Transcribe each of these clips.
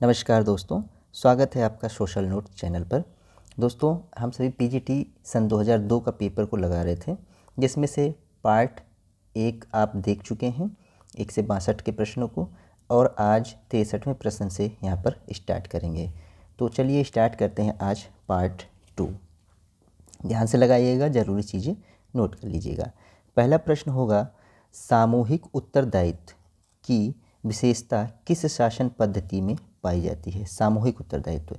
नमस्कार दोस्तों, स्वागत है आपका सोशल नोट चैनल पर। दोस्तों, हम सभी पीजीटी सन 2002 का पेपर को लगा रहे थे, जिसमें से पार्ट 1 आप देख चुके हैं 1 से 62 के प्रश्नों को, और आज 63वें प्रश्न से यहाँ पर स्टार्ट करेंगे। तो चलिए स्टार्ट करते हैं आज पार्ट 2। ध्यान से लगाइएगा, ज़रूरी चीज़ें नोट कर लीजिएगा। पहला प्रश्न होगा, सामूहिक उत्तरदायित्व की विशेषता किस शासन पद्धति में पाई जाती है? सामूहिक उत्तरदायित्व,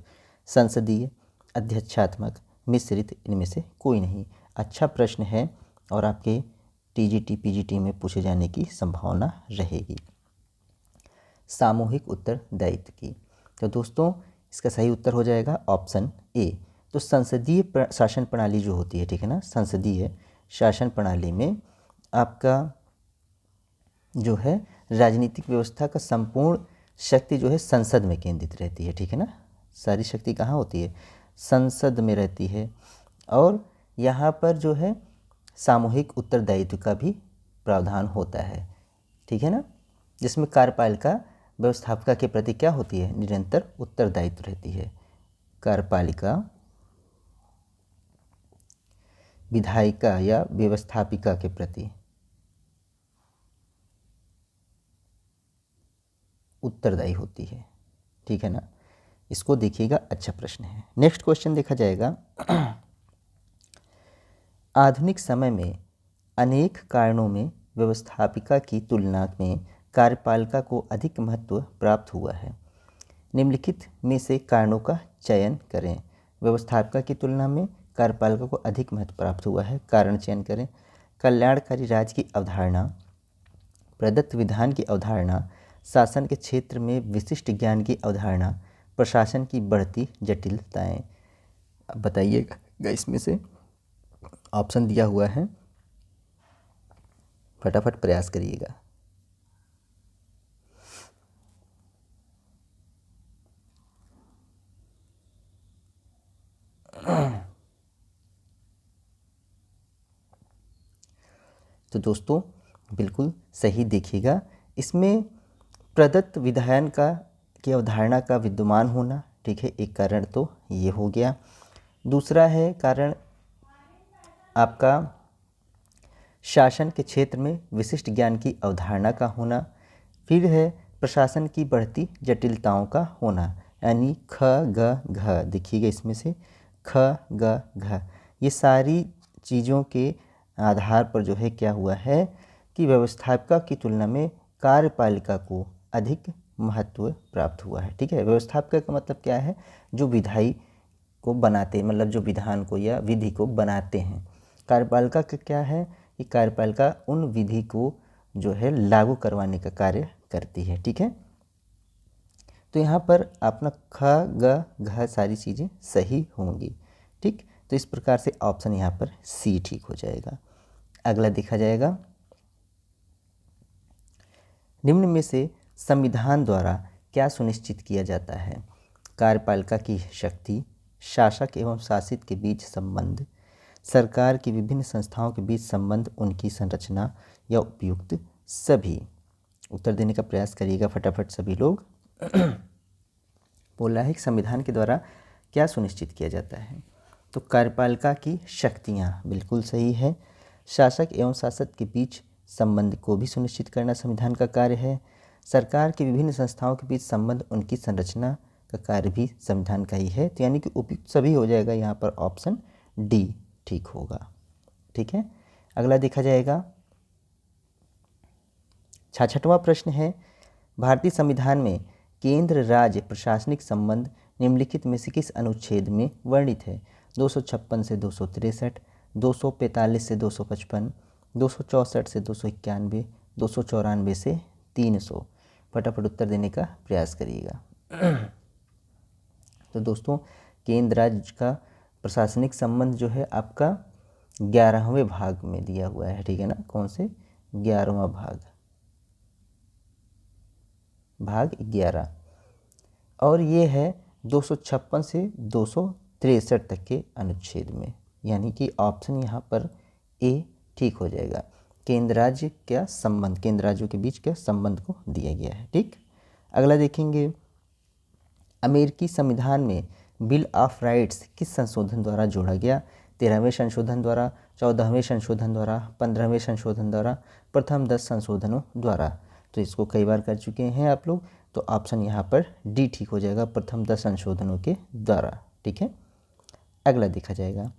संसदीय, अध्यक्षात्मक, मिश्रित, इनमें से कोई नहीं। अच्छा प्रश्न है और आपके टीजीटी पीजीटी में पूछे जाने की संभावना रहेगी। सामूहिक उत्तरदायित्व की, तो दोस्तों इसका सही उत्तर हो जाएगा ऑप्शन ए। तो संसदीय शासन प्रणाली जो होती है, ठीक है ना, संसदीय शासन प्रणाली में आपका जो है राजनीतिक व्यवस्था का संपूर्ण शक्ति जो है संसद में केंद्रित रहती है, ठीक है ना। सारी शक्ति कहाँ होती है? संसद में रहती है। और यहाँ पर जो है सामूहिक उत्तरदायित्व का भी प्रावधान होता है, ठीक है ना, जिसमें कार्यपालिका व्यवस्थापिका के प्रति क्या होती है? निरंतर उत्तरदायित्व रहती है। कार्यपालिका विधायिका या व्यवस्थापिका के प्रति उत्तरदायी होती है, ठीक है ना। इसको देखिएगा, अच्छा प्रश्न है। नेक्स्ट क्वेश्चन देखा जाएगा, आधुनिक समय में अनेक कारणों में व्यवस्थापिका की तुलना में कार्यपालिका को अधिक महत्व प्राप्त हुआ है। निम्नलिखित में से कारणों का चयन करें। व्यवस्थापिका की तुलना में कार्यपालिका को अधिक महत्व प्राप्त हुआ है, कारण चयन करें। कल्याणकारी राज्य की अवधारणा, प्रदत्त विधान की अवधारणा, शासन के क्षेत्र में विशिष्ट ज्ञान की अवधारणा, प्रशासन की बढ़ती जटिलताएं। अब बताइएगा, इसमें से ऑप्शन दिया हुआ है, फटाफट प्रयास करिएगा। तो दोस्तों बिल्कुल सही देखिएगा, इसमें प्रदत्त विधान की अवधारणा का विद्यमान होना, ठीक है, एक कारण तो ये हो गया। दूसरा है कारण आपका शासन के क्षेत्र में विशिष्ट ज्ञान की अवधारणा का होना। फिर है प्रशासन की बढ़ती जटिलताओं का होना, यानी ख ग घ देखिएगा, इसमें से ख ग घ, ये सारी चीज़ों के आधार पर जो है क्या हुआ है कि व्यवस्थापिका की तुलना में कार्यपालिका को अधिक महत्व प्राप्त हुआ है, ठीक है। व्यवस्थापिका का मतलब क्या है? जो विधायी को बनाते, मतलब जो विधान को या विधि को बनाते हैं। कार्यपालिका का क्या है कि कार्यपालिका उन विधि को जो है लागू करवाने का कार्य करती है, ठीक है। तो यहाँ पर अपना ख ग घ सारी चीज़ें सही होंगी, ठीक। तो इस प्रकार से ऑप्शन यहाँ पर सी ठीक हो जाएगा। अगला देखा जाएगा, निम्न में से संविधान द्वारा क्या सुनिश्चित किया जाता है? कार्यपालिका की शक्ति, शासक एवं शासित के बीच संबंध, सरकार की विभिन्न संस्थाओं के बीच संबंध, उनकी संरचना या उपयुक्त सभी। उत्तर देने का प्रयास करिएगा फटाफट सभी लोग। बोला है कि संविधान के द्वारा क्या सुनिश्चित किया जाता है? तो कार्यपालिका की शक्तियाँ, बिल्कुल सही है। शासक एवं शासक के बीच संबंध को भी सुनिश्चित करना संविधान का कार्य है। सरकार की विभिन्न संस्थाओं के बीच संबंध, उनकी संरचना का कार्य भी संविधान का ही है। तो यानी कि उपयुक्त सभी हो जाएगा, यहाँ पर ऑप्शन डी ठीक होगा, ठीक है। अगला देखा जाएगा, 66वां प्रश्न है, भारतीय संविधान में केंद्र राज्य प्रशासनिक संबंध निम्नलिखित में से किस अनुच्छेद में वर्णित है? 256 से 263, 245 से 255, 264 से 291, 294 से 300। फटाफट उत्तर देने का प्रयास करिएगा। तो दोस्तों केंद्र राज्य का प्रशासनिक संबंध जो है आपका 11वें भाग में दिया हुआ है, ठीक है ना। कौन से? 11वां भाग 11, और ये है 256 से 263 तक के अनुच्छेद में, यानी कि ऑप्शन यहाँ पर ए ठीक हो जाएगा। केंद्र राज्य क्या संबंध, केंद्र राज्यों के बीच क्या संबंध को दिया गया है, ठीक। अगला देखेंगे, अमेरिकी संविधान में बिल ऑफ राइट्स किस संशोधन द्वारा जोड़ा गया? 13वें संशोधन द्वारा, 14वें संशोधन द्वारा, 15वें संशोधन द्वारा, प्रथम 10 संशोधनों द्वारा। तो इसको कई बार कर चुके हैं आप लोग, तो ऑप्शन यहाँ पर डी ठीक हो जाएगा, प्रथम 10 संशोधनों के द्वारा। ठीक है, अगला देखा जाएगा।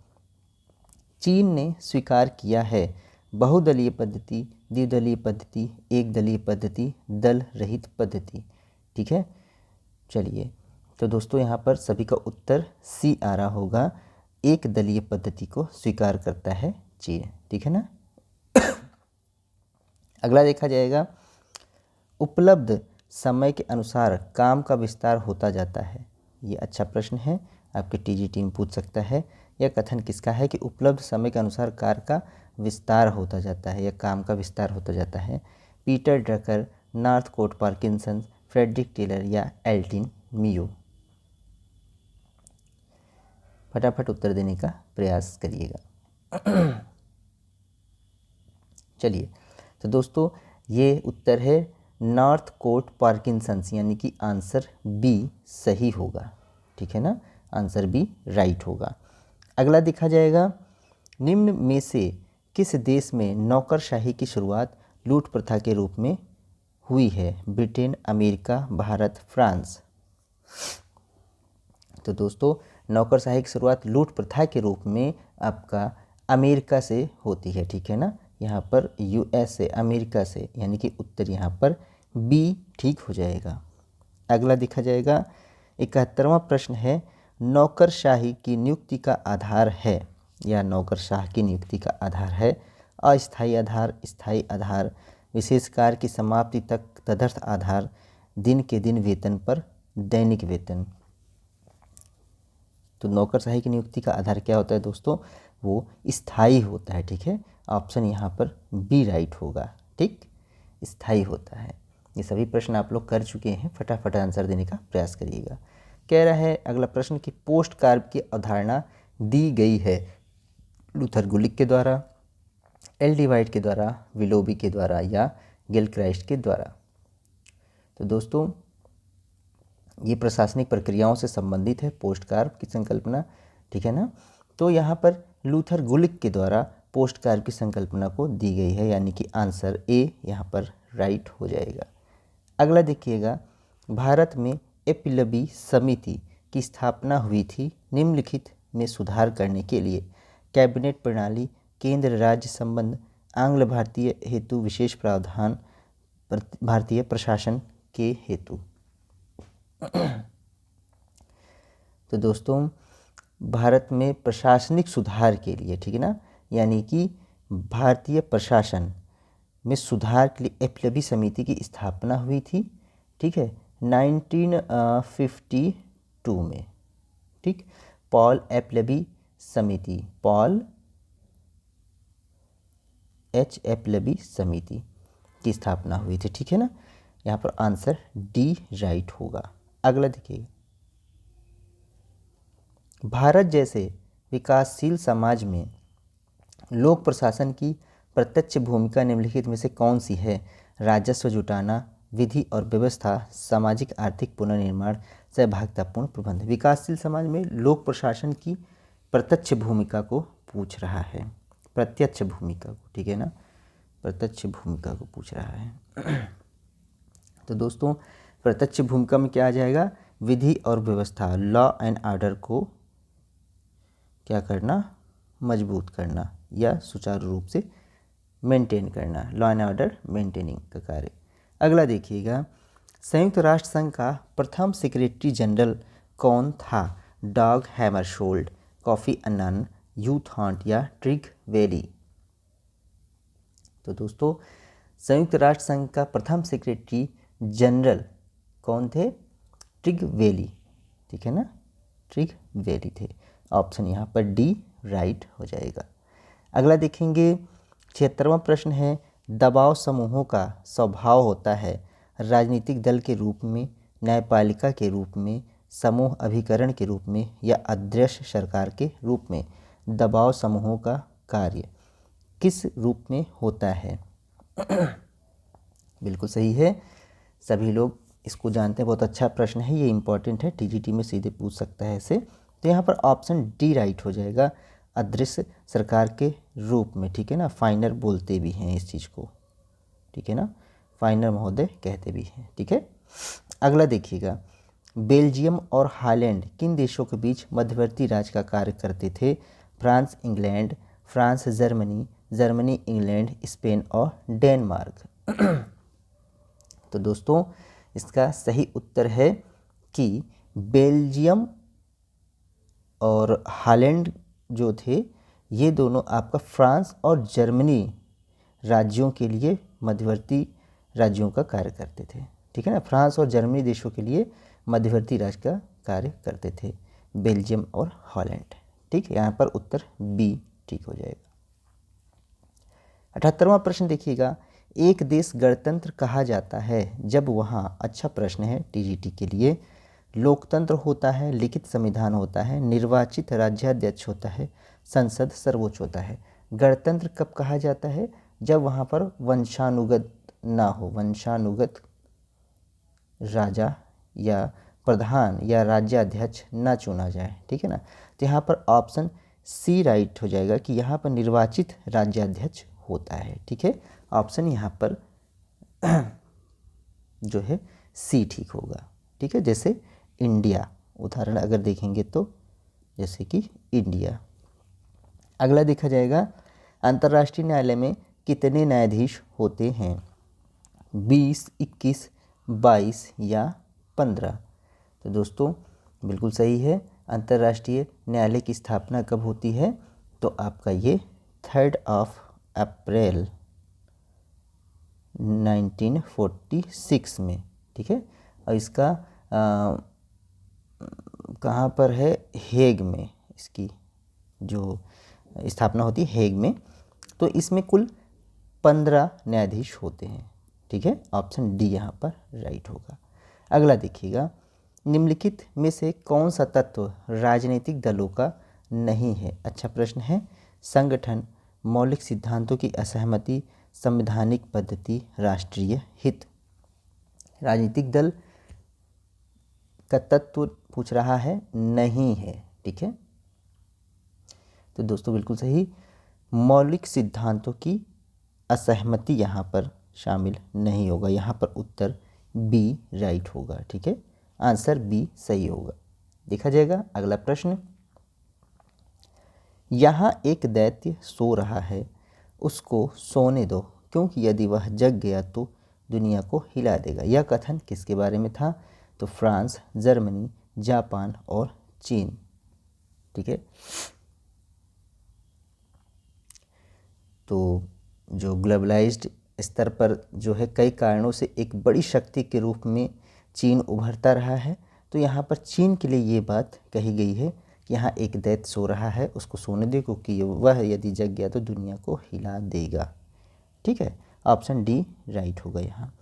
चीन ने स्वीकार किया है बहुदलीय पद्धति, द्विदलीय पद्धति, एक दलीय पद्धति, दल रहित पद्धति। ठीक है, चलिए तो दोस्तों यहाँ पर सभी का उत्तर सी आ रहा होगा, एक दलीय पद्धति को स्वीकार करता है चीन। ठीक है ना। अगला देखा जाएगा, उपलब्ध समय के अनुसार काम का विस्तार होता जाता है। ये अच्छा प्रश्न है, आपके टीजी टीम पूछ सकता है। यह कथन किसका है कि उपलब्ध समय के अनुसार कार्य का विस्तार होता जाता है या काम का विस्तार होता जाता है? Peter Drucker, Northcote Parkinson, Frederick Taylor या एल्टिन मियो? फटाफट उत्तर देने का प्रयास करिएगा। चलिए तो दोस्तों ये उत्तर है नॉर्थकोट पार्किंसंस, यानी कि आंसर बी सही होगा। ठीक है ना, आंसर बी राइट होगा। अगला देखा जाएगा, निम्न में से किस देश में नौकरशाही की शुरुआत लूट प्रथा के रूप में हुई है? Britain, America, Bharat, France? तो दोस्तों नौकरशाही की शुरुआत लूट प्रथा के रूप में आपका अमेरिका से होती है। ठीक है ना, यहाँ पर यूएस से, अमेरिका से, यानी कि उत्तर यहाँ पर बी ठीक हो जाएगा। अगला देखा जाएगा, 71वां प्रश्न है, नौकरशाही की नियुक्ति का आधार है या नौकरशाह की नियुक्ति का आधार है? अस्थायी आधार, स्थायी आधार, विशेष कार्य की समाप्ति तक तदर्थ आधार, दिन के दिन वेतन पर दैनिक वेतन? तो नौकरशाही की नियुक्ति का आधार क्या होता है दोस्तों? वो स्थायी होता है। ठीक है, ऑप्शन यहाँ पर बी राइट होगा। ठीक, स्थायी होता है। ये सभी प्रश्न आप लोग कर चुके हैं, फटाफट आंसर देने का प्रयास करिएगा। कह रहा है अगला प्रश्न कि पोस्ट कार्ब की अवधारणा दी गई है लूथर गुलिक के द्वारा, एल डी वाइट के द्वारा, विलोबी के द्वारा या गिलक्राइस्ट के द्वारा? तो दोस्तों ये प्रशासनिक प्रक्रियाओं से संबंधित है पोस्ट कार्ब की संकल्पना। ठीक है ना, तो यहाँ पर लूथर गुलिक के द्वारा पोस्ट कार्ब की संकल्पना को दी गई है, यानी कि आंसर ए यहाँ पर राइट हो जाएगा। अगला देखिएगा, भारत में एपिलबी समिति की स्थापना हुई थी निम्नलिखित में सुधार करने के लिए? कैबिनेट प्रणाली, केंद्र राज्य संबंध, आंग्ल भारतीय हेतु विशेष प्रावधान, भारतीय प्रशासन के हेतु? तो दोस्तों भारत में प्रशासनिक सुधार के लिए, ठीक है ना, यानी कि भारतीय प्रशासन में सुधार के लिए एपिलबी समिति की स्थापना हुई थी। ठीक है, 1952 में। ठीक, पॉल एपिलबी समिति, पॉल एच एपिलबी समिति की स्थापना हुई थी। ठीक है ना, यहाँ पर आंसर डी राइट होगा। अगला देखिए, भारत जैसे विकासशील समाज में लोक प्रशासन की प्रत्यक्ष भूमिका निम्नलिखित में से कौन सी है? राजस्व जुटाना, विधि और व्यवस्था, सामाजिक आर्थिक पुनर्निर्माण, सहभागितापूर्ण प्रबंध? विकासशील समाज में लोक प्रशासन की प्रत्यक्ष भूमिका को पूछ रहा है, प्रत्यक्ष भूमिका को। ठीक है ना, प्रत्यक्ष भूमिका को पूछ रहा है। तो दोस्तों प्रत्यक्ष भूमिका में क्या आ जाएगा? विधि और व्यवस्था, लॉ एंड ऑर्डर को क्या करना? मजबूत करना या सुचारू रूप से मेंटेन करना, लॉ एंड ऑर्डर मेंटेनिंग का कार्य। अगला देखिएगा, संयुक्त राष्ट्र संघ का प्रथम सेक्रेटरी जनरल कौन था? डॉग हैमरशोल्ड, कॉफी अन्नान, ह्यू थांट या ट्रिग वेली? तो दोस्तों संयुक्त राष्ट्र संघ का प्रथम सेक्रेटरी जनरल कौन थे? ट्रिग वेली। ठीक है ना, ट्रिग वेली थे। ऑप्शन यहाँ पर डी राइट हो जाएगा। अगला देखेंगे, 76वां प्रश्न है, दबाव समूहों का स्वभाव होता है राजनीतिक दल के रूप में, न्यायपालिका के रूप में, समूह अभिकरण के रूप में या अदृश्य सरकार के रूप में? दबाव समूहों का कार्य किस रूप में होता है? बिल्कुल सही है, सभी लोग इसको जानते हैं, बहुत अच्छा प्रश्न है, ये इंपॉर्टेंट है, टीजीटी में सीधे पूछ सकता है इसे। तो यहाँ पर ऑप्शन डी राइट हो जाएगा, अदृश्य सरकार के रूप में, ठीक है ना। फाइनर बोलते भी हैं इस चीज़ को, ठीक है ना, फाइनर महोदय कहते भी हैं, ठीक है। अगला देखिएगा, बेल्जियम और हॉलैंड किन देशों के बीच मध्यवर्ती राज्य का कार्य करते थे? France England, France Germany, Germany England, Spain और डेनमार्क। तो दोस्तों इसका सही उत्तर है कि बेल्जियम और हॉलैंड जो थे ये दोनों आपका फ्रांस और जर्मनी राज्यों के लिए मध्यवर्ती राज्यों का कार्य करते थे, ठीक है ना। फ्रांस और जर्मनी देशों के लिए मध्यवर्ती राज्य का कार्य करते थे बेल्जियम और हॉलैंड, ठीक है। यहाँ पर उत्तर बी ठीक हो जाएगा। 78वां प्रश्न देखिएगा, एक देश गणतंत्र कहा जाता है जब वहाँ, अच्छा प्रश्न है टीजीटी के लिए, लोकतंत्र होता है, लिखित संविधान होता है, निर्वाचित राज्याध्यक्ष होता है, संसद सर्वोच्च होता है। गणतंत्र कब कहा जाता है? जब वहाँ पर वंशानुगत ना हो, वंशानुगत राजा या प्रधान या राज्याध्यक्ष ना चुना जाए, ठीक है ना। तो यहाँ पर ऑप्शन सी राइट हो जाएगा कि यहाँ पर निर्वाचित राज्याध्यक्ष होता है, ठीक है। ऑप्शन यहाँ पर जो है सी ठीक होगा, ठीक है। जैसे इंडिया, उदाहरण अगर देखेंगे तो जैसे कि इंडिया। अगला देखा जाएगा, अंतर्राष्ट्रीय न्यायालय में कितने न्यायाधीश होते हैं? 20, 21, 22 या 15? तो दोस्तों बिल्कुल सही है, अंतर्राष्ट्रीय न्यायालय की स्थापना कब होती है? तो आपका ये 3 अप्रैल 1946 में, ठीक है। और इसका कहाँ पर है? हेग में, इसकी जो स्थापना होती है हेग में। तो इसमें कुल 15 न्यायाधीश होते हैं, ठीक है। ऑप्शन डी यहाँ पर राइट होगा। अगला देखिएगा, निम्नलिखित में से कौन सा तत्व राजनीतिक दलों का नहीं है? अच्छा प्रश्न है। संगठन, मौलिक सिद्धांतों की असहमति, संवैधानिक पद्धति, राष्ट्रीय हित। राजनीतिक दल का तत्व पूछ रहा है, नहीं है, ठीक है। तो दोस्तों बिल्कुल सही, मौलिक सिद्धांतों की असहमति यहाँ पर शामिल नहीं होगा, यहाँ पर उत्तर बी राइट होगा, ठीक है। आंसर बी सही होगा। देखा जाएगा अगला प्रश्न, यहाँ एक दैत्य सो रहा है, उसको सोने दो, क्योंकि यदि वह जग गया तो दुनिया को हिला देगा। यह कथन किसके बारे में था? तो फ्रांस, जर्मनी, जापान और चीन, ठीक है। तो जो ग्लोबलाइज्ड स्तर पर जो है कई कारणों से एक बड़ी शक्ति के रूप में चीन उभरता रहा है, तो यहाँ पर चीन के लिए ये बात कही गई है कि यहाँ एक दैत्य सो रहा है, उसको सोने दे, क्योंकि वह यदि जग गया तो दुनिया को हिला देगा, ठीक है। ऑप्शन डी राइट होगा यहाँ।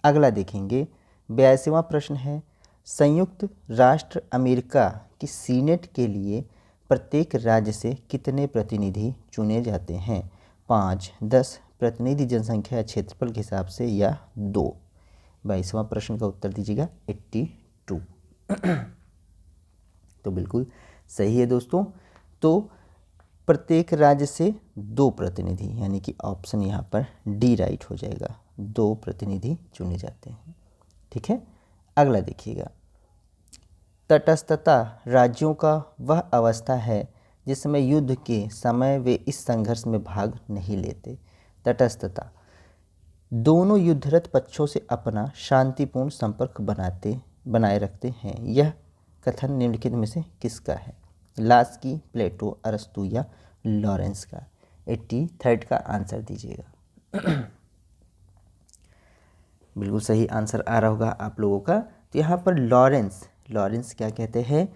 अगला देखेंगे, 82वां प्रश्न है, संयुक्त राष्ट्र अमेरिका की सीनेट के लिए प्रत्येक राज्य से कितने प्रतिनिधि चुने जाते हैं? 5, 10 प्रतिनिधि जनसंख्या या क्षेत्रफल के हिसाब से, या 2? 22वां प्रश्न का उत्तर दीजिएगा 82। तो बिल्कुल सही है दोस्तों। तो प्रत्येक राज्य से 2 प्रतिनिधि, यानी कि ऑप्शन यहाँ पर डी राइट हो जाएगा, 2 प्रतिनिधि चुने जाते हैं, ठीक है। अगला देखिएगा, तटस्थता राज्यों का वह अवस्था है जिसमें युद्ध के समय वे इस संघर्ष में भाग नहीं लेते। तटस्थता, दोनों युद्धरत पक्षों से अपना शांतिपूर्ण संपर्क बनाए रखते हैं। यह कथन निम्नलिखित में से किसका है? लास्की, प्लेटो, अरस्तु या लॉरेंस का? 83 का आंसर दीजिएगा। बिल्कुल सही आंसर आ रहा होगा आप लोगों का। तो यहाँ पर लॉरेंस क्या कहते हैं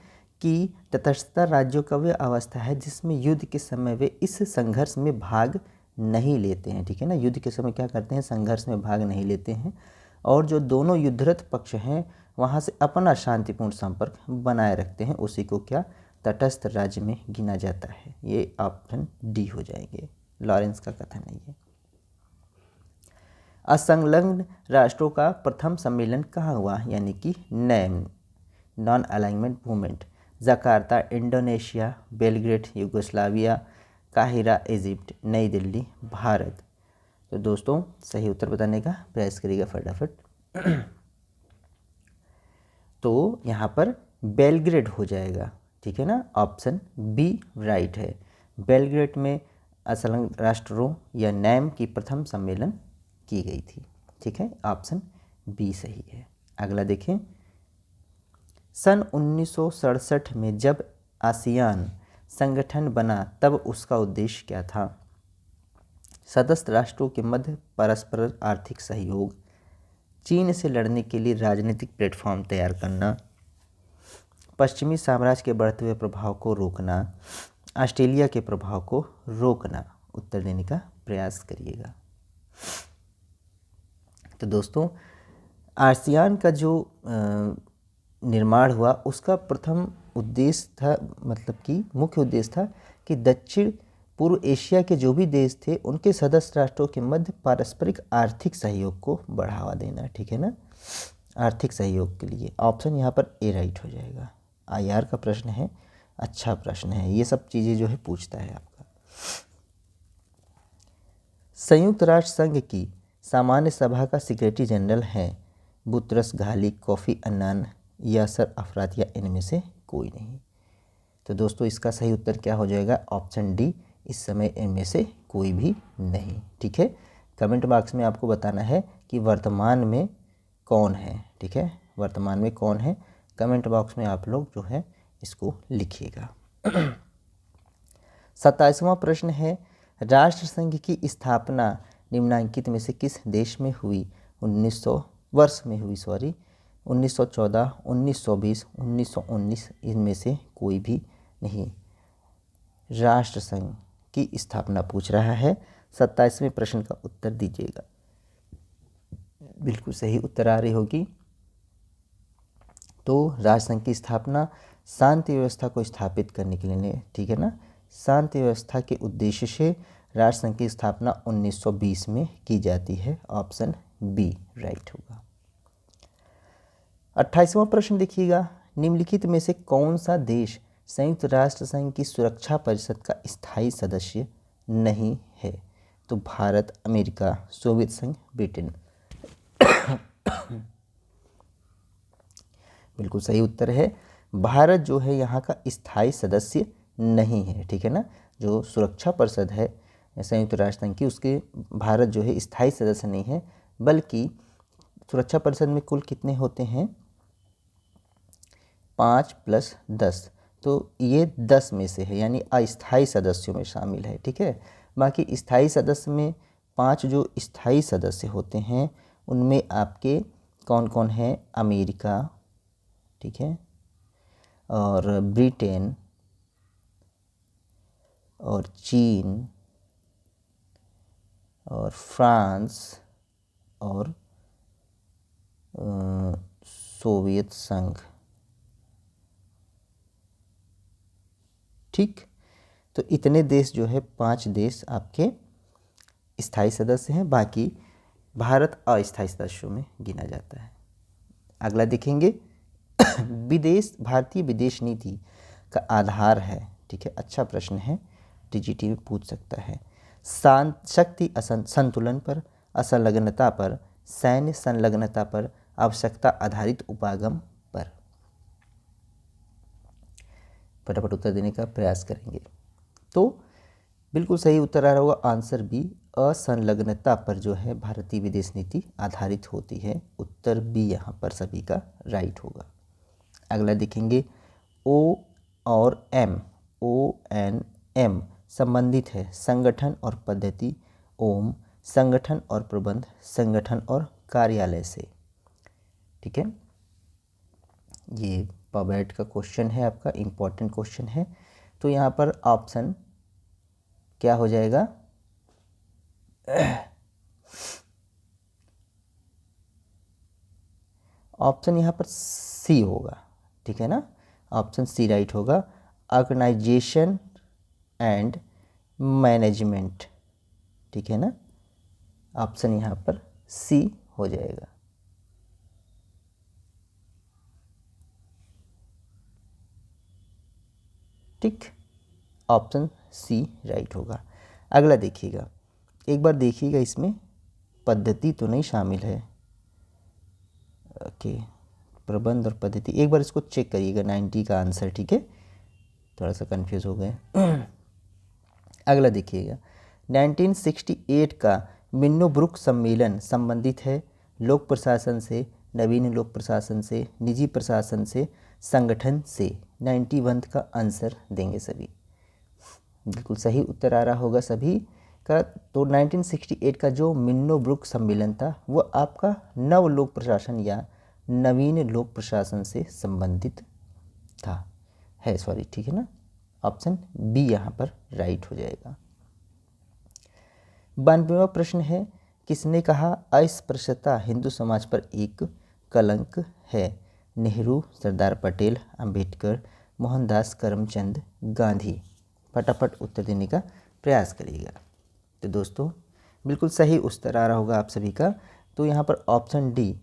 कि तटस्थता राज्यों का वह अवस्था है जिसमें युद्ध के समय वे इस संघर्ष में भाग नहीं लेते हैं, ठीक है ना। युद्ध के समय क्या करते हैं? संघर्ष में भाग नहीं लेते हैं, और जो दोनों युद्धरत पक्ष हैं वहाँ से अपना शांतिपूर्ण संपर्क बनाए रखते हैं, उसी को क्या तटस्थ राज्य में गिना जाता है। ये ऑप्शन डी हो जाएंगे, लॉरेंस का कथन है ये। असंलग्न राष्ट्रों का प्रथम सम्मेलन कहाँ हुआ, यानी कि NAM, non alignment movement. Jakarta Indonesia, Belgrade Yugoslavia, काहिरा इजिप्ट, नई दिल्ली भारत। तो दोस्तों सही उत्तर बताने का प्रयास करिएगा फटाफट। तो यहाँ पर बेलग्रेड हो जाएगा, ठीक है ना, ऑप्शन बी राइट है। बेलग्रेड में असंलग्न राष्ट्रों या नैम की प्रथम सम्मेलन की गई थी, ठीक है, ऑप्शन बी सही है। अगला देखें, सन 1967 में जब आसियान संगठन बना तब उसका उद्देश्य क्या था। सदस्य राष्ट्रों के मध्य परस्पर आर्थिक सहयोग, चीन से लड़ने के लिए राजनीतिक प्लेटफॉर्म तैयार करना, पश्चिमी साम्राज्य के बढ़ते हुए प्रभाव को रोकना, ऑस्ट्रेलिया के प्रभाव को रोकना। उत्तर देने का प्रयास करिएगा। तो दोस्तों आसियान का जो निर्माण हुआ उसका प्रथम उद्देश्य था, मतलब कि मुख्य उद्देश्य था कि दक्षिण पूर्व एशिया के जो भी देश थे उनके सदस्य राष्ट्रों के मध्य पारस्परिक आर्थिक सहयोग को बढ़ावा देना, ठीक है ना, आर्थिक सहयोग के लिए। ऑप्शन यहाँ पर ए राइट हो जाएगा। आईआर का प्रश्न है, अच्छा प्रश्न है, ये सब चीज़ें जो है पूछता है आपका। संयुक्त राष्ट्र संघ की सामान्य सभा का सेक्रेटरी जनरल है Boutros Ghali, Kofi Annan, Yasser अफरात या इनमें से कोई नहीं। तो दोस्तों इसका सही उत्तर क्या हो जाएगा, ऑप्शन डी, इस समय इनमें से कोई भी नहीं, ठीक है। कमेंट बॉक्स में आपको बताना है कि वर्तमान में कौन है, ठीक है, वर्तमान में कौन है, कमेंट बॉक्स में आप लोग जो है इसको लिखिएगा। 27वां प्रश्न है, राष्ट्र संघ की स्थापना निम्नलिखित में से किस देश में हुई। 1914, 1920, 1919, इनमें से कोई भी नहीं। राष्ट्र संघ की स्थापना पूछ रहा है। 27वें प्रश्न का उत्तर दीजिएगा। बिल्कुल सही उत्तर आ रही होगी। तो राष्ट्र संघ की स्थापना शांति व्यवस्था को स्थापित करने के लिए, ठीक है ना, शांति व्यवस्था के उद्देश्य से राष्ट्र संघ की स्थापना 1920 में की जाती है। ऑप्शन बी राइट होगा। 28वां प्रश्न देखिएगा, निम्नलिखित में से कौन सा देश संयुक्त राष्ट्र संघ की सुरक्षा परिषद का स्थायी सदस्य नहीं है। तो भारत, अमेरिका, सोवियत संघ, ब्रिटेन। बिल्कुल सही उत्तर है, भारत जो है यहाँ का स्थायी सदस्य नहीं है, ठीक है ना। जो सुरक्षा परिषद है संयुक्त राष्ट्र संघ की, उसके भारत जो है स्थायी सदस्य नहीं है, बल्कि सुरक्षा परिषद में कुल कितने होते हैं, 5 + 10, तो ये 10 में से है, यानी अस्थायी सदस्यों में शामिल है, ठीक है। बाकी स्थायी सदस्य में 5 जो स्थायी सदस्य होते हैं उनमें आपके कौन कौन हैं, अमेरिका, ठीक है, और ब्रिटेन, और चीन, और फ्रांस, और सोवियत संघ, ठीक। तो इतने देश जो है, 5 देश आपके स्थायी सदस्य हैं, बाकी भारत अस्थायी सदस्यों में गिना जाता है। अगला देखेंगे, भारतीय विदेश नीति का आधार है, ठीक है, अच्छा प्रश्न है, टीजीटी में पूछ सकता है। शक्ति संतुलन पर, असंलग्नता पर, सैन्य संलग्नता पर, आवश्यकता आधारित उपागम पर। फटाफट उत्तर देने का प्रयास करेंगे। तो बिल्कुल सही उत्तर आ रहा होगा आंसर बी, असंलग्नता पर जो है भारतीय विदेश नीति आधारित होती है। उत्तर बी यहाँ पर सभी का राइट होगा। अगला देखेंगे, ओ और एम, ONM संबंधित है संगठन और पद्धति, ओम संगठन और प्रबंध, संगठन और कार्यालय से, ठीक है। ये पवेट का क्वेश्चन है, आपका इम्पोर्टेंट क्वेश्चन है। तो यहाँ पर ऑप्शन क्या हो जाएगा, ऑप्शन यहाँ पर सी होगा, ठीक है ना, ऑप्शन सी राइट होगा। ऑर्गेनाइजेशन एंड मैनेजमेंट, ठीक है ना, ऑप्शन यहाँ पर सी हो जाएगा। ठीक, ऑप्शन सी राइट होगा। अगला देखिएगा, एक बार देखिएगा इसमें पद्धति तो नहीं शामिल है। ओके, प्रबंध और पद्धति, एक बार इसको चेक करिएगा 90 का आंसर। ठीक है, थोड़ा सा कंफ्यूज हो गए। अगला देखिएगा, 1968 का मिन्नोब्रुक सम्मेलन संबंधित है लोक प्रशासन से, नवीन लोक प्रशासन से, निजी प्रशासन से, संगठन से। 91 का आंसर देंगे सभी। बिल्कुल सही उत्तर आ रहा होगा सभी का। तो 1968 का जो मिन्नोब्रुक सम्मेलन था वो आपका नव लोक प्रशासन या नवीन लोक प्रशासन से संबंधित था, है सॉरी, ठीक है ना। ऑप्शन बी यहाँ पर राइट हो जाएगा। 92वां प्रश्न है, किसने कहा अस्पृश्यता हिंदू समाज पर एक कलंक है? नेहरू, सरदार पटेल, अंबेडकर, मोहनदास करमचंद गांधी। फटाफट उत्तर देने का प्रयास करिएगा। तो दोस्तों बिल्कुल सही उत्तर आ रहा होगा आप सभी का। तो यहाँ पर ऑप्शन डी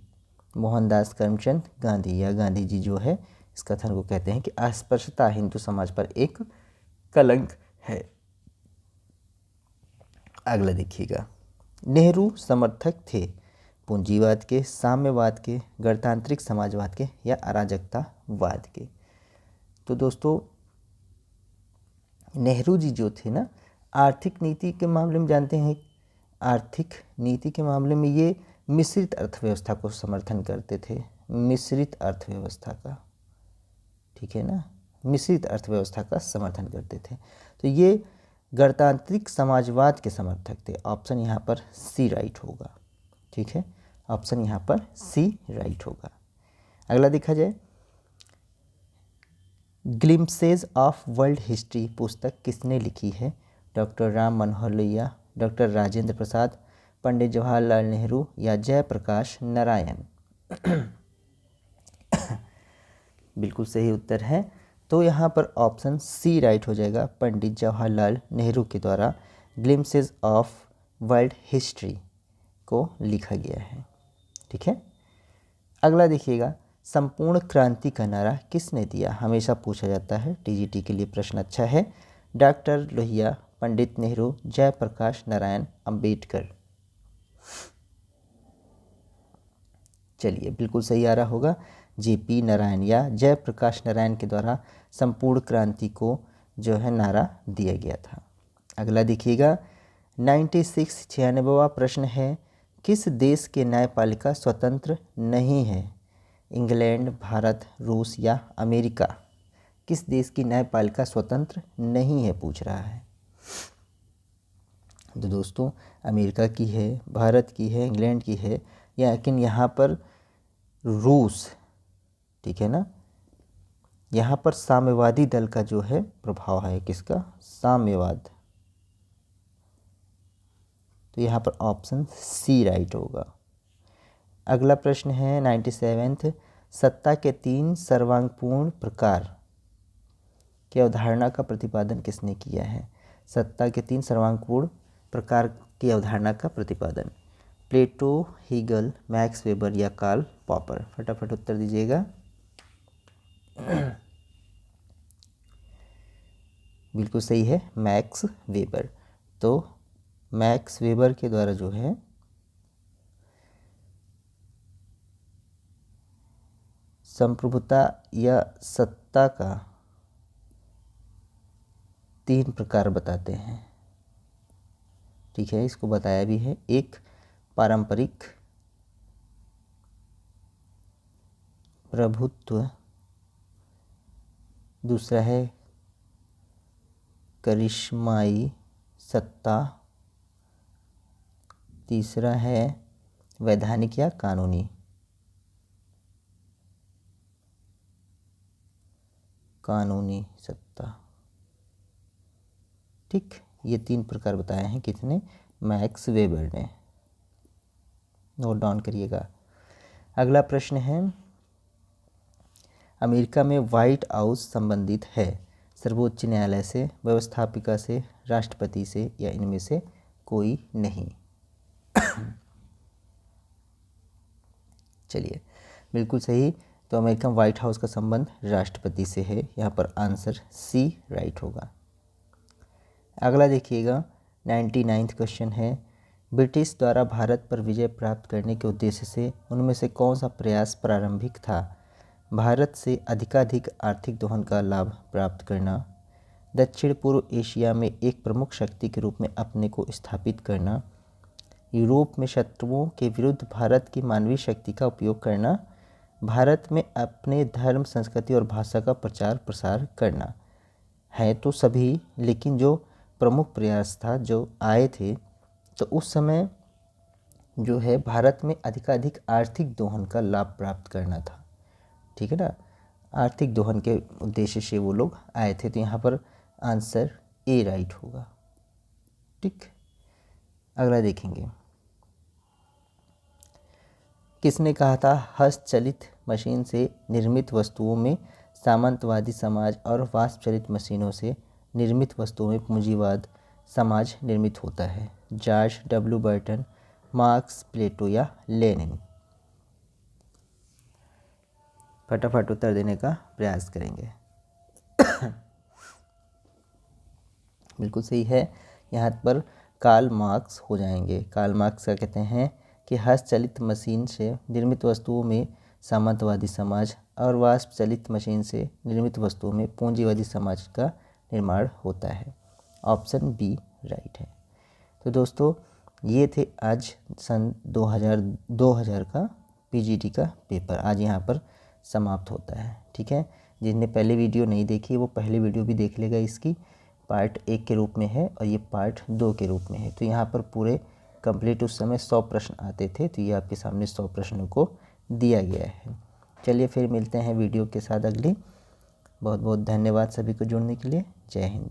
मोहनदास करमचंद गांधी या गांधी जी जो है, इस कथन को कहते हैं कि अस्पृश्यता हिंदू समाज पर एक कलंक है। अगला देखिएगा, नेहरू समर्थक थे पूंजीवाद के, साम्यवाद के, गणतांत्रिक समाजवाद के या अराजकतावाद के? तो दोस्तों नेहरू जी जो थे ना, आर्थिक नीति के मामले में जानते हैं, आर्थिक नीति के मामले में ये मिश्रित अर्थव्यवस्था को समर्थन करते थे, मिश्रित अर्थव्यवस्था का, ठीक है ना, मिश्रित अर्थव्यवस्था का समर्थन करते थे। तो ये गणतांत्रिक समाजवाद के समर्थक थे। ऑप्शन यहाँ पर सी राइट होगा। ठीक है, ऑप्शन यहाँ पर सी राइट होगा। अगला देखा जाए, ग्लिम्पसेज ऑफ वर्ल्ड हिस्ट्री पुस्तक किसने लिखी है? डॉक्टर राम मनोहर लोहिया, डॉक्टर राजेंद्र प्रसाद, पंडित जवाहरलाल नेहरू या जयप्रकाश नारायण? बिल्कुल सही उत्तर है। तो यहाँ पर ऑप्शन सी राइट हो जाएगा, पंडित जवाहरलाल नेहरू के द्वारा ग्लिम्पसेज ऑफ वर्ल्ड हिस्ट्री को लिखा गया है। ठीक है, अगला देखिएगा, संपूर्ण क्रांति का नारा किसने दिया? हमेशा पूछा जाता है, टीजीटी के लिए प्रश्न अच्छा है। डॉक्टर लोहिया, पंडित नेहरू, जयप्रकाश नारायण, अंबेडकर? चलिए बिल्कुल सही आ रहा होगा, जेपी नारायण या जयप्रकाश नारायण के द्वारा संपूर्ण क्रांति को जो है नारा दिया गया था। अगला देखिएगा, 96वां प्रश्न है, किस देश के न्यायपालिका स्वतंत्र नहीं है? इंग्लैंड, भारत, रूस या अमेरिका? किस देश की न्यायपालिका स्वतंत्र नहीं है पूछ रहा है। तो दोस्तों अमेरिका की है, भारत की है, इंग्लैंड की है, या लेकिन यहाँ पर रूस, ठीक है ना, यहाँ पर साम्यवादी दल का जो है प्रभाव है, किसका? साम्यवाद। तो यहाँ पर ऑप्शन सी राइट होगा। अगला प्रश्न है 97, सत्ता के 3 सर्वांगपूर्ण प्रकार की अवधारणा का प्रतिपादन किसने किया है? सत्ता के 3 सर्वांगपूर्ण प्रकार की अवधारणा का प्रतिपादन, प्लेटो, हीगल, मैक्स वेबर या कार्ल पॉपर? फटाफट उत्तर दीजिएगा। बिल्कुल सही है, मैक्स वेबर। तो मैक्स वेबर के द्वारा जो है संप्रभुता या सत्ता का 3 प्रकार बताते हैं। ठीक है, इसको बताया भी है। एक पारंपरिक प्रभुत्व, दूसरा है करिश्माई सत्ता, तीसरा है वैधानिक या कानूनी सत्ता। ठीक, ये 3 प्रकार बताए हैं किसने? मैक्स वेबर ने। नोट डाउन करिएगा। अगला प्रश्न है, अमेरिका में व्हाइट हाउस संबंधित है सर्वोच्च न्यायालय से, व्यवस्थापिका से, राष्ट्रपति से या इनमें से कोई नहीं? चलिए, बिल्कुल सही। तो अमेरिकन व्हाइट हाउस का संबंध राष्ट्रपति से है, यहाँ पर आंसर सी राइट होगा। अगला देखिएगा 99वां क्वेश्चन है, ब्रिटिश द्वारा भारत पर विजय प्राप्त करने के उद्देश्य से उनमें से कौन सा प्रयास प्रारंभिक था? भारत से अधिकाधिक आर्थिक दोहन का लाभ प्राप्त करना, दक्षिण पूर्व एशिया में एक प्रमुख शक्ति के रूप में अपने को स्थापित करना, यूरोप में शत्रुओं के विरुद्ध भारत की मानवीय शक्ति का उपयोग करना, भारत में अपने धर्म, संस्कृति और भाषा का प्रचार प्रसार करना। है तो सभी, लेकिन जो प्रमुख प्रयास था जो आए थे, तो उस समय जो है भारत में अधिकाधिक आर्थिक दोहन का लाभ प्राप्त करना था। ठीक है ना, आर्थिक दोहन के उद्देश्य से वो लोग आए थे, तो यहाँ पर आंसर ए राइट होगा। ठीक, अगला देखेंगे, किसने कहा था हस्तचलित मशीन से निर्मित वस्तुओं में सामंतवादी समाज और वाष्प चलित मशीनों से निर्मित वस्तुओं में पूंजीवाद समाज निर्मित होता है? जॉर्ज डब्ल्यू बर्टन, मार्क्स, प्लेटो या लेनिन? फटाफट उत्तर देने का प्रयास करेंगे। बिल्कुल सही है, यहाँ पर कार्ल मार्क्स हो जाएंगे। कार्ल मार्क्स का कहते हैं कि हस्तचलित मशीन से निर्मित वस्तुओं में सामंतवादी समाज और वाष्प चलित मशीन से निर्मित वस्तुओं में पूंजीवादी समाज का निर्माण होता है। ऑप्शन बी राइट है। तो दोस्तों, ये थे आज सन 2000 का पीजीटी का पेपर, आज यहाँ पर समाप्त होता है। ठीक है, जिनने पहले वीडियो नहीं देखी वो पहले वीडियो भी देख लेगा, इसकी पार्ट 1 के रूप में है और ये पार्ट 2 के रूप में है। तो यहाँ पर पूरे कंप्लीट उस समय 100 प्रश्न आते थे, तो ये आपके सामने 100 प्रश्नों को दिया गया है। चलिए फिर मिलते हैं वीडियो के साथ अगली। बहुत बहुत धन्यवाद सभी को जुड़ने के लिए। जय हिंद।